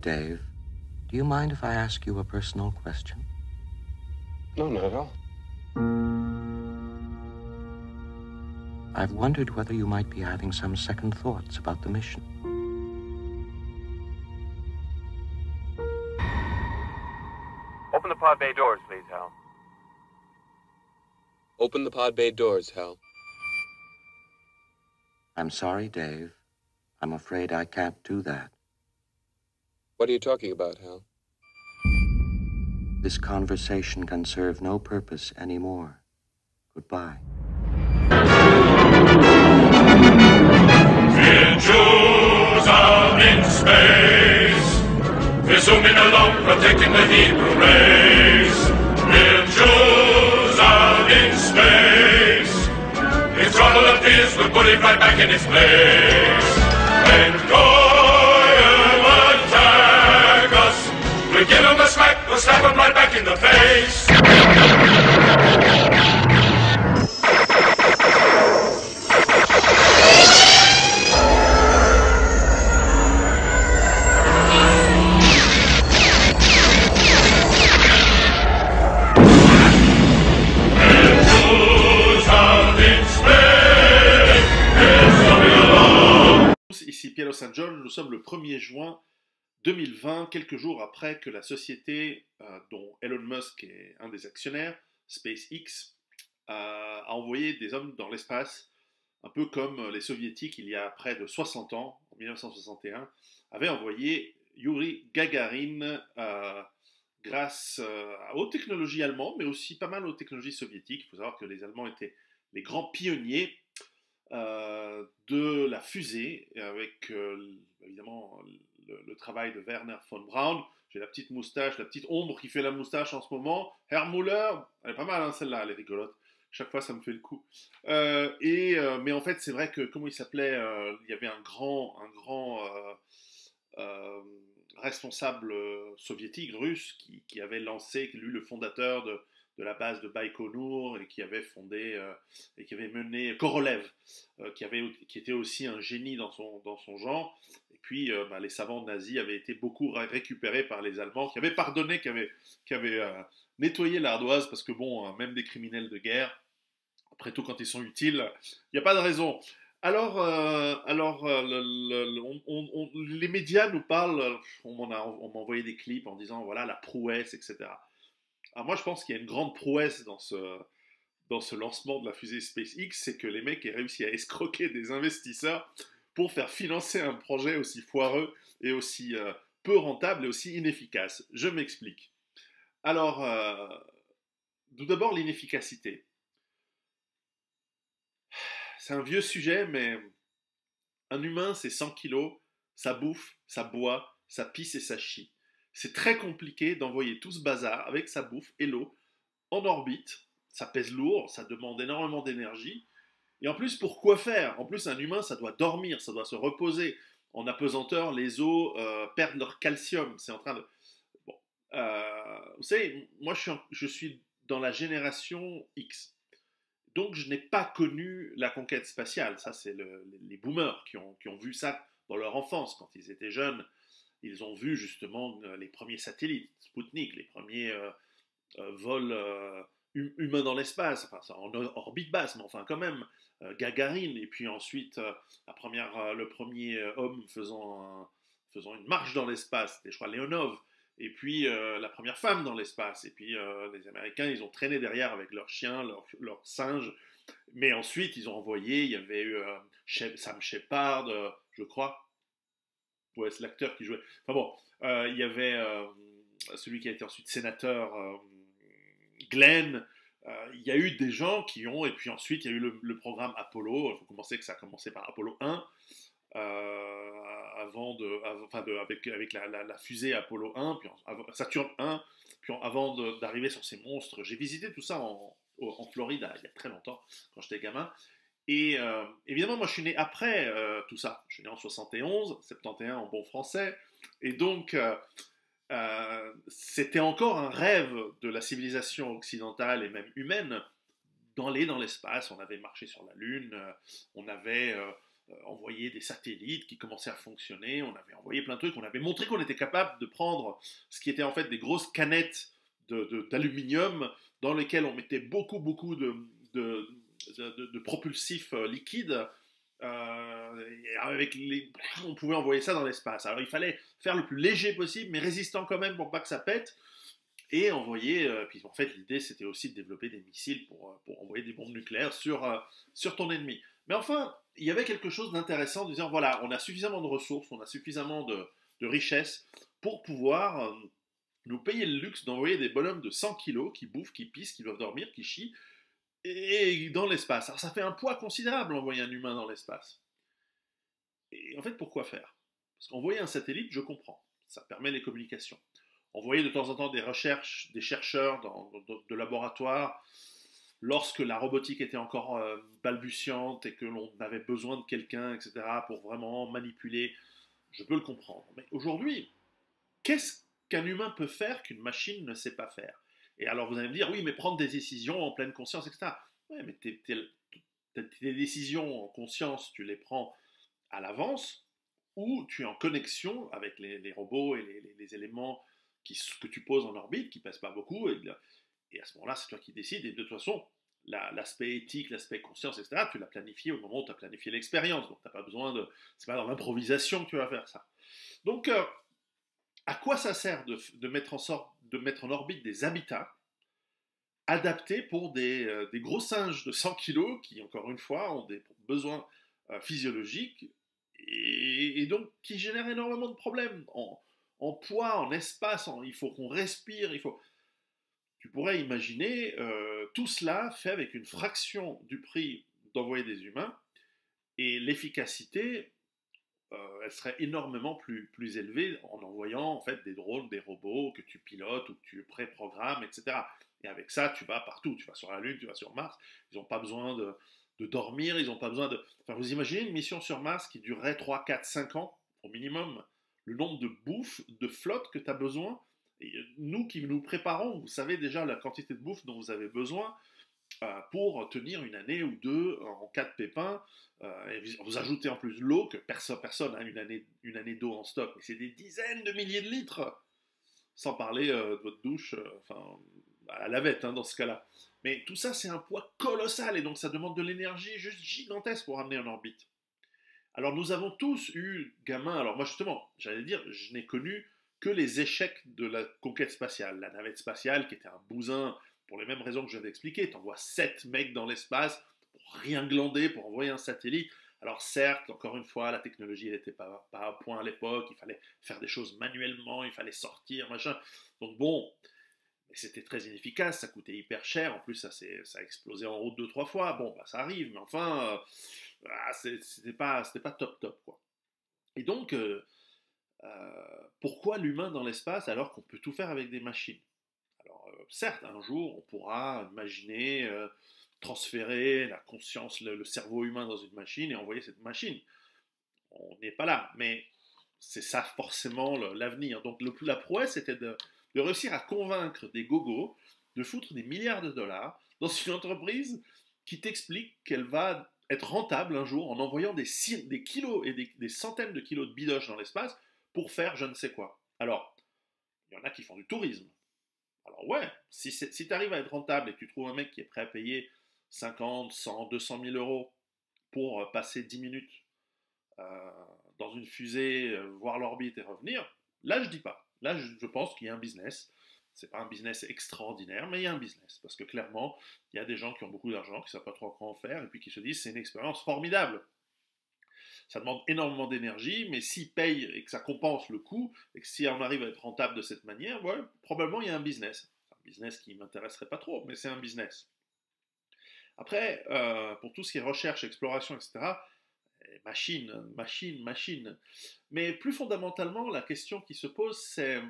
Dave, do you mind if I ask you a personal question? No, not at all. I've wondered whether you might be having some second thoughts about the mission. Open the pod bay doors, please, Hal. Open the pod bay doors, Hal. I'm sorry, Dave. I'm afraid I can't do that. What are you talking about, Hal? This conversation can serve no purpose anymore. Goodbye. Jews in space, we're zooming along, protecting the Hebrew race. We're Jews in space. If trouble appears, we'll put it right back in its place. When Goyim attack us, we'll give them a smack, we'll slap them right back in the face. Ici Pierre St. John, nous sommes le 1er juin 2020, quelques jours après que la société dont Elon Musk est un des actionnaires, SpaceX, a envoyé des hommes dans l'espace, un peu comme les soviétiques il y a près de 60 ans, en 1961, avaient envoyé Yuri Gagarin grâce aux technologies allemandes, mais aussi pas mal aux technologies soviétiques. Il faut savoir que les Allemands étaient les grands pionniers de la fusée, avec évidemment le travail de Werner von Braun. J'ai la petite moustache, la petite ombre qui fait la moustache en ce moment. Herr Müller, elle est pas mal, hein, celle-là, elle est rigolote. Chaque fois, ça me fait le coup. Mais en fait, c'est vrai que, comment il s'appelait, il y avait un grand responsable soviétique, russe, qui avait lancé, lui, le fondateur de la base de Baïkonour, et qui avait fondé, et qui avait mené Korolev, qui était aussi un génie dans son genre. Et puis, les savants nazis avaient été beaucoup récupérés par les Allemands, qui avaient pardonné, qui avaient nettoyé l'ardoise, parce que bon, même des criminels de guerre, après tout, quand ils sont utiles, il n'y a pas de raison. Alors, les médias nous parlent, on m'a envoyé des clips en disant, voilà, la prouesse, etc. Alors moi, je pense qu'il y a une grande prouesse dans ce lancement de la fusée SpaceX, c'est que les mecs aient réussi à escroquer des investisseurs pour faire financer un projet aussi foireux et aussi peu rentable et aussi inefficace. Je m'explique. Alors, tout d'abord, l'inefficacité. C'est un vieux sujet, mais un humain, c'est 100 kilos, ça bouffe, ça boit, ça pisse et ça chie. C'est très compliqué d'envoyer tout ce bazar avec sa bouffe et l'eau en orbite. Ça pèse lourd, ça demande énormément d'énergie. Et en plus, pour quoi faire? En plus, un humain, ça doit dormir, ça doit se reposer. En apesanteur, les os perdent leur calcium. C'est en train de... Bon. Vous savez, moi, je suis dans la génération X. Donc, je n'ai pas connu la conquête spatiale. Ça, c'est les boomers qui ont vu ça dans leur enfance, quand ils étaient jeunes. Ils ont vu justement les premiers satellites, Sputnik, les premiers vols humains dans l'espace, enfin en orbite basse, mais enfin quand même, Gagarine, et puis ensuite le premier homme faisant une marche dans l'espace, c'était je crois Leonov, et puis la première femme dans l'espace, et puis les Américains, ils ont traîné derrière avec leurs chiens, leurs singes, mais ensuite ils ont envoyé, il y avait eu Sam Shepard, je crois, ouais, c'est l'acteur qui jouait. Enfin bon, il y avait celui qui a été ensuite sénateur, Glenn. Il y a eu des gens qui ont, et puis ensuite il y a eu le programme Apollo. Il faut commencer que ça a commencé par Apollo 1, avec la fusée Apollo 1, puis Saturne 1, puis avant d'arriver sur ces monstres. J'ai visité tout ça en Floride il y a très longtemps, quand j'étais gamin. Et évidemment, moi, je suis né après tout ça. Je suis né en 71 en bon français. Et donc, c'était encore un rêve de la civilisation occidentale et même humaine d'aller dans l'espace. On avait marché sur la Lune, on avait envoyé des satellites qui commençaient à fonctionner, on avait envoyé plein de trucs, on avait montré qu'on était capable de prendre ce qui était en fait des grosses canettes d'aluminium dans lesquelles on mettait beaucoup de propulsifs liquides. On pouvait envoyer ça dans l'espace. Alors il fallait faire le plus léger possible, mais résistant quand même pour pas que ça pète. Et envoyer. Puis en fait, l'idée c'était aussi de développer des missiles pour envoyer des bombes nucléaires sur ton ennemi. Mais enfin, il y avait quelque chose d'intéressant en disant voilà, on a suffisamment de ressources, on a suffisamment de richesses pour pouvoir nous payer le luxe d'envoyer des bonhommes de 100 kilos qui bouffent, qui pissent, qui doivent dormir, qui chient, et dans l'espace. Alors ça fait un poids considérable envoyer un humain dans l'espace. Et en fait, pourquoi faire? Parce qu'envoyer un satellite, je comprends. Ça permet les communications. Envoyer de temps en temps des chercheurs de laboratoires, lorsque la robotique était encore balbutiante et que l'on avait besoin de quelqu'un, etc., pour vraiment manipuler, je peux le comprendre. Mais aujourd'hui, qu'est-ce qu'un humain peut faire qu'une machine ne sait pas faire? Et alors vous allez me dire, oui, mais prendre des décisions en pleine conscience, etc. Ouais, mais tes décisions en conscience, tu les prends à l'avance, ou tu es en connexion avec les robots et les éléments que tu poses en orbite, qui ne pèsent pas beaucoup, et à ce moment-là, c'est toi qui décides, et de toute façon, l'aspect éthique, l'aspect conscience, etc., tu l'as planifié au moment où tu as planifié l'expérience, donc tu n'as pas besoin c'est pas dans l'improvisation que tu vas faire ça. Donc, à quoi ça sert de mettre en orbite des habitats adaptés pour des gros singes de 100 kilos qui, encore une fois, ont des besoins physiologiques et donc qui génèrent énormément de problèmes en poids, en espace, il faut qu'on respire, Tu pourrais imaginer tout cela fait avec une fraction du prix d'envoyer des humains et l'efficacité elle serait énormément plus élevée en envoyant en fait des drones, des robots que tu pilotes ou que tu préprogrammes, etc. Et avec ça, tu vas partout. Tu vas sur la Lune, tu vas sur Mars. Ils n'ont pas besoin de dormir, ils n'ont pas besoin de... Enfin, vous imaginez une mission sur Mars qui durerait 3, 4, 5 ans au minimum? Le nombre de bouffe, de flotte que tu as besoin. Et nous qui nous préparons, vous savez déjà la quantité de bouffe dont vous avez besoin pour tenir une année ou deux en cas de pépin. Et vous ajoutez en plus l'eau, que personne n'a une année d'eau en stock, mais c'est des dizaines de milliers de litres, sans parler de votre douche, à la lavette dans ce cas-là. Mais tout ça, c'est un poids colossal, et donc ça demande de l'énergie juste gigantesque pour amener en orbite. Alors nous avons tous eu, gamins, alors moi justement, j'allais dire, je n'ai connu que les échecs de la conquête spatiale. La navette spatiale, qui était un bousin, pour les mêmes raisons que je viens d'expliquer, t'envoies 7 mecs dans l'espace, pour rien glander, pour envoyer un satellite. Alors certes, encore une fois, la technologie n'était pas à point à l'époque, il fallait faire des choses manuellement, il fallait sortir, machin. Donc bon, c'était très inefficace, ça coûtait hyper cher, en plus ça a explosé en route 2-3 fois, bon, bah, ça arrive, mais enfin, c'était pas top, quoi. Et donc, pourquoi l'humain dans l'espace alors qu'on peut tout faire avec des machines? Alors, certes, un jour, on pourra imaginer transférer la conscience, le cerveau humain dans une machine et envoyer cette machine. On n'est pas là, mais c'est ça forcément l'avenir. Donc la prouesse, c'était de réussir à convaincre des gogos de foutre des milliards de dollars dans une entreprise qui t'explique qu'elle va être rentable un jour en envoyant des kilos et des centaines de kilos de bidoches dans l'espace pour faire je ne sais quoi. Alors, il y en a qui font du tourisme. Alors ouais, si tu arrives à être rentable et que tu trouves un mec qui est prêt à payer 50, 100, 200 000 euros pour passer 10 minutes dans une fusée, voir l'orbite et revenir, là je dis pas. Là je pense qu'il y a un business. C'est pas un business extraordinaire, mais il y a un business. Parce que clairement, il y a des gens qui ont beaucoup d'argent, qui ne savent pas trop quoi en faire, et puis qui se disent c'est une expérience formidable. Ça demande énormément d'énergie, mais s'ils payent et que ça compense le coût, et que si on arrive à être rentable de cette manière, ouais, probablement il y a un business. C'est un business qui ne m'intéresserait pas trop, mais c'est un business. Après, pour tout ce qui est recherche, exploration, etc., machine. Mais plus fondamentalement, la question qui se pose, c'est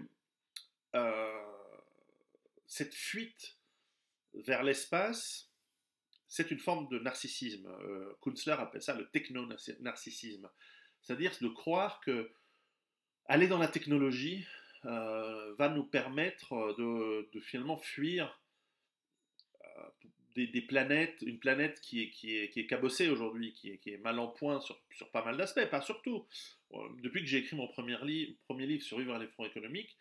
cette fuite vers l'espace, c'est une forme de narcissisme. Kunstler appelle ça le techno-narcissisme. C'est-à-dire de croire que aller dans la technologie va nous permettre de finalement fuir des planètes, une planète qui est cabossée aujourd'hui, qui est mal en point sur pas mal d'aspects, pas surtout. Depuis que j'ai écrit mon premier livre, Survivre à l'effort économique,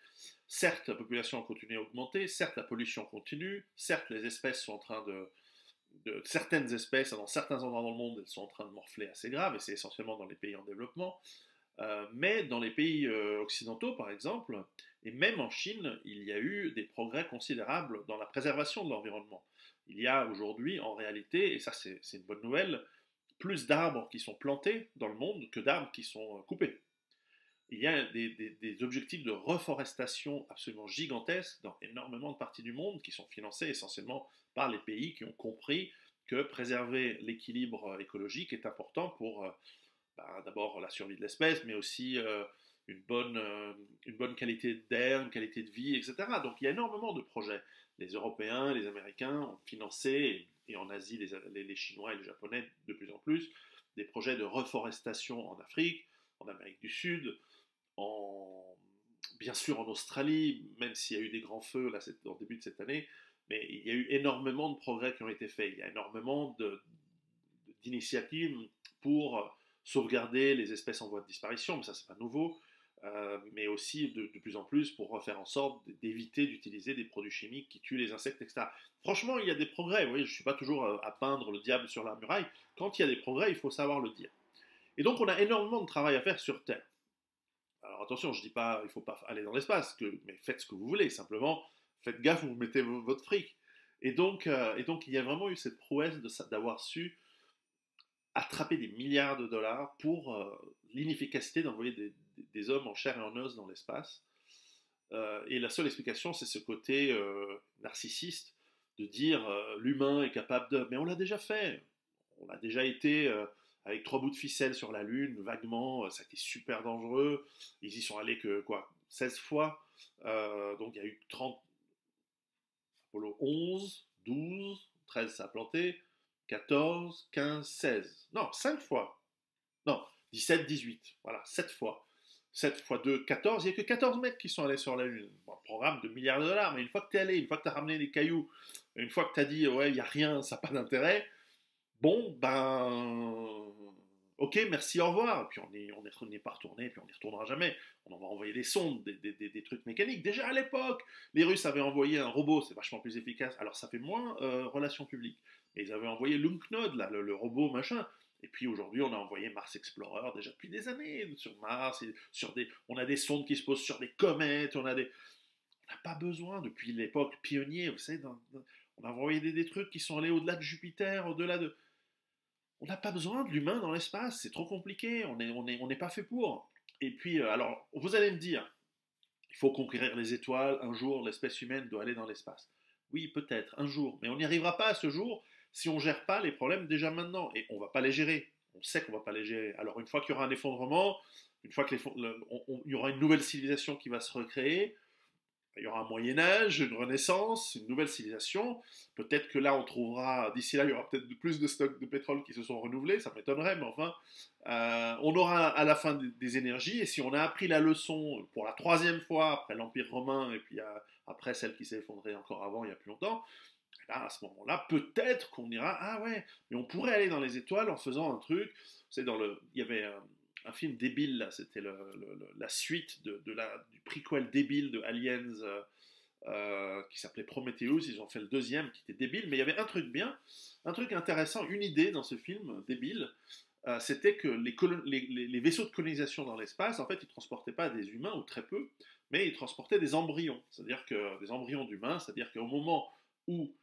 certes, la population continue à augmenter, certes, la pollution continue, certes, les espèces sont en train certaines espèces, dans certains endroits dans le monde, elles sont en train de morfler assez grave, et c'est essentiellement dans les pays en développement. Mais dans les pays occidentaux, par exemple, et même en Chine, il y a eu des progrès considérables dans la préservation de l'environnement. Il y a aujourd'hui, en réalité, et ça c'est une bonne nouvelle, plus d'arbres qui sont plantés dans le monde que d'arbres qui sont coupés. Il y a des objectifs de reforestation absolument gigantesques dans énormément de parties du monde qui sont financés essentiellement par les pays qui ont compris que préserver l'équilibre écologique est important pour d'abord la survie de l'espèce, mais aussi une bonne qualité d'air, une qualité de vie, etc. Donc il y a énormément de projets. Les Européens, les Américains ont financé, et en Asie, les Chinois et les Japonais de plus en plus, des projets de reforestation en Afrique, en Amérique du Sud, bien sûr en Australie, même s'il y a eu des grands feux là, au début de cette année, mais il y a eu énormément de progrès qui ont été faits. Il y a énormément d'initiatives pour sauvegarder les espèces en voie de disparition, mais ça c'est pas nouveau, mais aussi de plus en plus pour faire en sorte d'éviter d'utiliser des produits chimiques qui tuent les insectes, etc. Franchement, il y a des progrès. Vous voyez, je ne suis pas toujours à peindre le diable sur la muraille. Quand il y a des progrès, il faut savoir le dire. Et donc on a énormément de travail à faire sur Terre. Alors attention, je ne dis pas il ne faut pas aller dans l'espace, mais faites ce que vous voulez, simplement faites gaffe où vous mettez votre fric. Et donc il y a vraiment eu cette prouesse d'avoir su attraper des milliards de dollars pour l'inefficacité d'envoyer des hommes en chair et en os dans l'espace. Et la seule explication, c'est ce côté narcissiste de dire l'humain est capable de... Mais on l'a déjà fait. On a déjà été avec 3 bouts de ficelle sur la Lune, vaguement, ça a été super dangereux. Ils y sont allés que, 16 fois. Donc il y a eu 30... Apollo 11, 12, 13 ça a planté, 14, 15, 16. Non, 5 fois. Non, 17, 18. Voilà, 7 fois. 7 fois 2, 14. Il n'y a que 14 mecs qui sont allés sur la Lune. Bon, un programme de milliards de dollars, mais une fois que tu es allé, une fois que tu as ramené des cailloux, une fois que tu as dit, ouais, il n'y a rien, ça n'a pas d'intérêt, bon, ok, merci, au revoir. Et puis on n'est pas retourné, puis on n'y retournera jamais. On va envoyer des sondes, des trucs mécaniques. Déjà à l'époque, les Russes avaient envoyé un robot, c'est vachement plus efficace. Alors ça fait moins relations publiques. Mais ils avaient envoyé Lunknode, là, le robot machin. Et puis aujourd'hui, on a envoyé Mars Explorer déjà depuis des années sur Mars. On a des sondes qui se posent sur des comètes. On n'a pas besoin, depuis l'époque pionnier, vous savez, on a envoyé des trucs qui sont allés au-delà de Jupiter, au-delà de... On n'a pas besoin de l'humain dans l'espace, c'est trop compliqué, on n'est pas fait pour. Et puis, alors, vous allez me dire, il faut conquérir les étoiles, un jour l'espèce humaine doit aller dans l'espace. Oui, peut-être, un jour, mais on n'y arrivera pas à ce jour si on ne gère pas les problèmes déjà maintenant, et on ne va pas les gérer, on sait qu'on ne va pas les gérer. Alors une fois qu'il y aura un effondrement, une fois qu'il y aura une nouvelle civilisation qui va se recréer, il y aura un Moyen-Âge, une Renaissance, une nouvelle civilisation. Peut-être que là, on trouvera, d'ici là, il y aura peut-être plus de stocks de pétrole qui se sont renouvelés, ça m'étonnerait, mais enfin, on aura à la fin des énergies, et si on a appris la leçon pour la 3e fois, après l'Empire romain, et puis après celle qui s'est effondrée encore avant, il y a plus longtemps, là, à ce moment-là, peut-être qu'on ira, ah ouais, mais on pourrait aller dans les étoiles en faisant un truc, il y avait... un film débile, là, c'était la suite du prequel débile de Aliens qui s'appelait Prometheus. Ils ont fait le 2e qui était débile, mais il y avait un truc bien, un truc intéressant, une idée dans ce film débile, c'était que les vaisseaux de colonisation dans l'espace, en fait, ils transportaient pas des humains, ou très peu, mais ils transportaient des embryons, c'est-à-dire que des embryons d'humains, c'est-à-dire qu'au moment où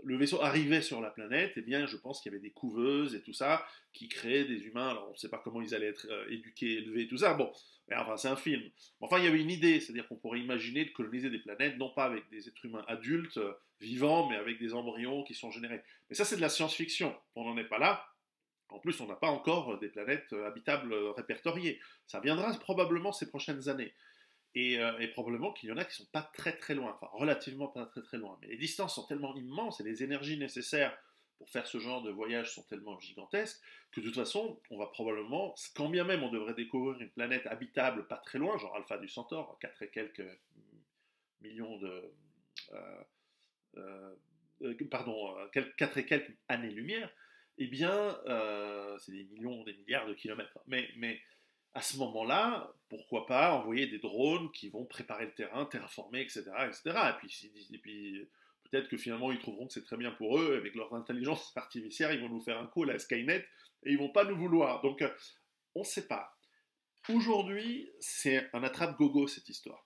le vaisseau arrivait sur la planète, eh bien, je pense qu'il y avait des couveuses et tout ça qui créaient des humains. Alors, on ne sait pas comment ils allaient être éduqués, élevés, tout ça. Bon, mais enfin, c'est un film. Enfin, il y avait une idée, c'est-à-dire qu'on pourrait imaginer de coloniser des planètes, non pas avec des êtres humains adultes, vivants, mais avec des embryons qui sont générés. Mais ça, c'est de la science-fiction. On n'en est pas là. En plus, on n'a pas encore des planètes habitables répertoriées. Ça viendra probablement ces prochaines années. Et probablement qu'il y en a qui ne sont pas très très loin, enfin relativement pas très très loin. Mais les distances sont tellement immenses et les énergies nécessaires pour faire ce genre de voyage sont tellement gigantesques que de toute façon, on va probablement, quand bien même on devrait découvrir une planète habitable pas très loin, genre Alpha du Centaure, 4 et quelques millions 4 et quelques années-lumière, eh bien, c'est des millions, des milliards de kilomètres. Mais à ce moment-là, pourquoi pas envoyer des drones qui vont préparer le terrain, terraformer, etc. etc. Et puis peut-être que finalement, ils trouveront que c'est très bien pour eux, avec leur intelligence artificielle, ils vont nous faire un coup à la Skynet, et ils vont pas nous vouloir. Donc, on ne sait pas. Aujourd'hui, c'est un attrape-gogo, cette histoire.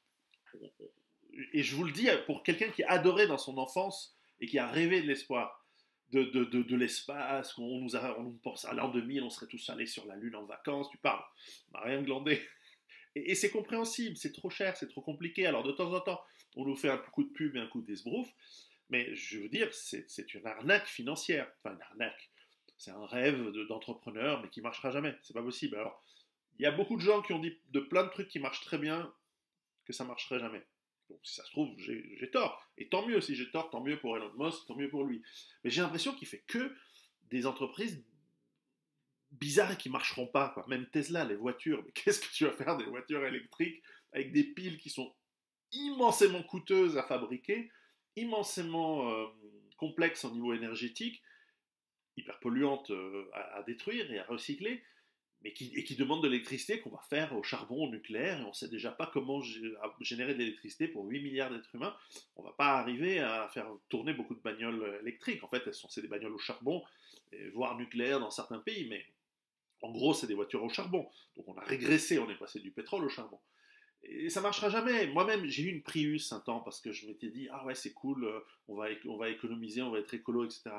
Et je vous le dis, pour quelqu'un qui adorait dans son enfance, et qui a rêvé de l'espoir, de l'espace, on nous pense à l'an 2000, on serait tous allés sur la Lune en vacances, tu parles, on n'a rien glandé. Et c'est compréhensible, c'est trop cher, c'est trop compliqué. Alors de temps en temps, on nous fait un coup de pub et un coup d'esbrouf, mais je veux dire, c'est une arnaque financière. Enfin, une arnaque. C'est un rêve d'entrepreneur, mais qui marchera jamais. C'est pas possible. Alors, il y a beaucoup de gens qui ont dit de plein de trucs qui marchent très bien, que ça marcherait jamais. Donc, si ça se trouve, j'ai tort. Et tant mieux, si j'ai tort, tant mieux pour Elon Musk, tant mieux pour lui. Mais j'ai l'impression qu'il fait que des entreprises bizarres et qui marcheront pas, quoi. Même Tesla, les voitures, mais qu'est-ce que tu vas faire des voitures électriques avec des piles qui sont immensément coûteuses à fabriquer, immensément complexes au niveau énergétique, hyper polluantes à détruire et à recycler, mais qui demandent de l'électricité qu'on va faire au charbon, au nucléaire, et on ne sait déjà pas comment générer de l'électricité pour 8 milliards d'êtres humains. On ne va pas arriver à faire tourner beaucoup de bagnoles électriques. En fait, c'est des bagnoles au charbon, voire nucléaire dans certains pays, mais en gros, c'est des voitures au charbon. Donc on a régressé, on est passé du pétrole au charbon. Et ça marchera jamais. Moi-même, j'ai eu une Prius un temps parce que je m'étais dit, ah ouais, c'est cool, on va économiser, on va être écolo, etc.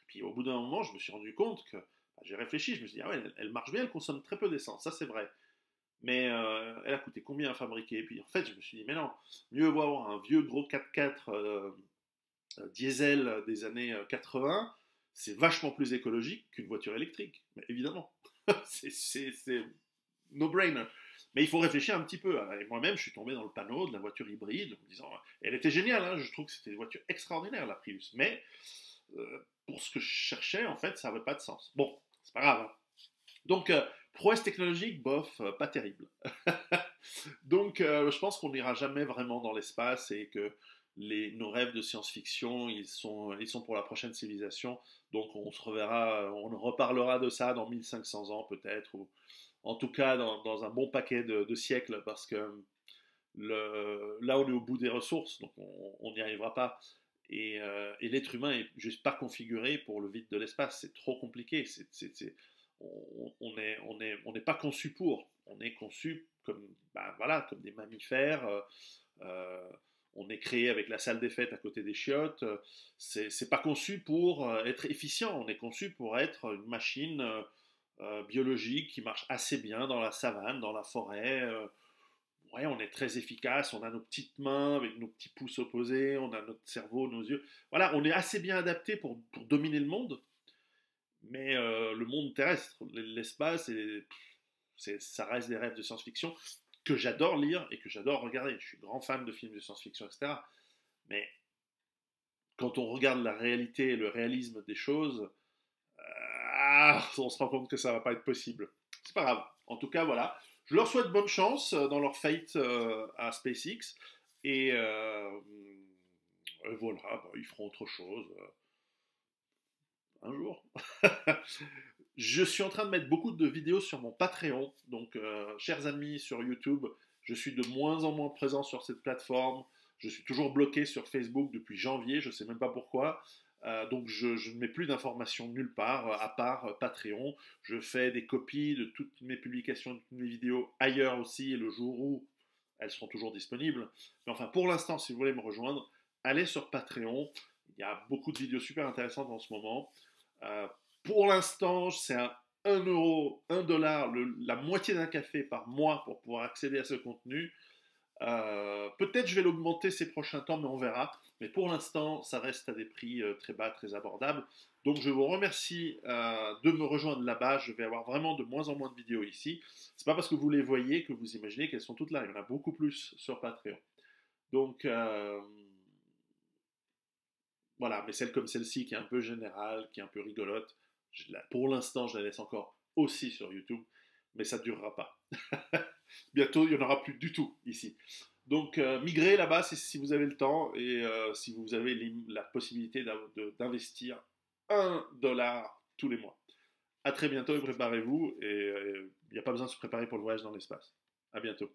Puis au bout d'un moment, je me suis rendu compte que, j'ai réfléchi, je me suis dit, ah ouais, elle marche bien, elle consomme très peu d'essence, ça c'est vrai. Mais elle a coûté combien à fabriquer? Et puis en fait, je me suis dit, mais non, mieux vaut avoir un vieux gros 4x4 diesel des années 80, c'est vachement plus écologique qu'une voiture électrique, mais évidemment. c'est no-brainer. Mais il faut réfléchir un petit peu. Et moi-même, je suis tombé dans le panneau de la voiture hybride, en me disant, elle était géniale, hein, je trouve que c'était une voiture extraordinaire, la Prius, mais pour ce que je cherchais, en fait, ça n'avait pas de sens. Bon, c'est pas grave. Hein. Donc, prouesse technologique, bof, pas terrible. Donc, je pense qu'on n'ira jamais vraiment dans l'espace et que nos rêves de science-fiction, ils sont pour la prochaine civilisation. Donc, on se reverra, on reparlera de ça dans 1500 ans peut-être, ou en tout cas dans un bon paquet de siècles, parce que là, on est au bout des ressources, donc on n'y arrivera pas. Et l'être humain est juste pas configuré pour le vide de l'espace. C'est trop compliqué. On n'est pas conçu pour. On est conçu comme, comme des mammifères. On est créé avec la salle des fêtes à côté des chiottes. C'est pas conçu pour être efficient. On est conçu pour être une machine biologique qui marche assez bien dans la savane, dans la forêt. Ouais, on est très efficace, on a nos petites mains avec nos petits pouces opposés, on a notre cerveau, nos yeux. Voilà, on est assez bien adapté pour dominer le monde, mais le monde terrestre, l'espace, ça reste des rêves de science-fiction que j'adore lire et que j'adore regarder. Je suis grand fan de films de science-fiction, etc. Mais quand on regarde la réalité et le réalisme des choses, on se rend compte que ça va pas être possible. C'est pas grave. En tout cas, voilà. Je leur souhaite bonne chance dans leur fate à SpaceX. Et voilà, ils feront autre chose un jour. Je suis en train de mettre beaucoup de vidéos sur mon Patreon. Donc, chers amis sur YouTube, je suis de moins en moins présent sur cette plateforme. Je suis toujours bloqué sur Facebook depuis janvier. Je ne sais même pas pourquoi. Donc je ne mets plus d'informations nulle part, à part Patreon. Je fais des copies de toutes mes publications, de toutes mes vidéos ailleurs aussi, et le jour où elles seront toujours disponibles. Mais enfin, pour l'instant, si vous voulez me rejoindre, allez sur Patreon. Il y a beaucoup de vidéos super intéressantes en ce moment. Pour l'instant, c'est à 1 euro, 1 dollar, la moitié d'un café par mois pour pouvoir accéder à ce contenu. Peut-être je vais l'augmenter ces prochains temps, mais on verra. Mais pour l'instant, ça reste à des prix très bas, très abordables. Donc je vous remercie de me rejoindre là-bas. Je vais avoir vraiment de moins en moins de vidéos ici. C'est pas parce que vous les voyez que vous imaginez qu'elles sont toutes là. Il y en a beaucoup plus sur Patreon. Donc voilà, mais celle comme celle-ci qui est un peu générale, qui est un peu rigolote, pour l'instant, je la laisse encore aussi sur YouTube, mais ça ne durera pas. Bientôt, il n'y en aura plus du tout ici. Donc, migrez là-bas si vous avez le temps et si vous avez la possibilité d'investir $1 tous les mois. À très bientôt et préparez-vous. Et il n'y a pas besoin de se préparer pour le voyage dans l'espace. À bientôt.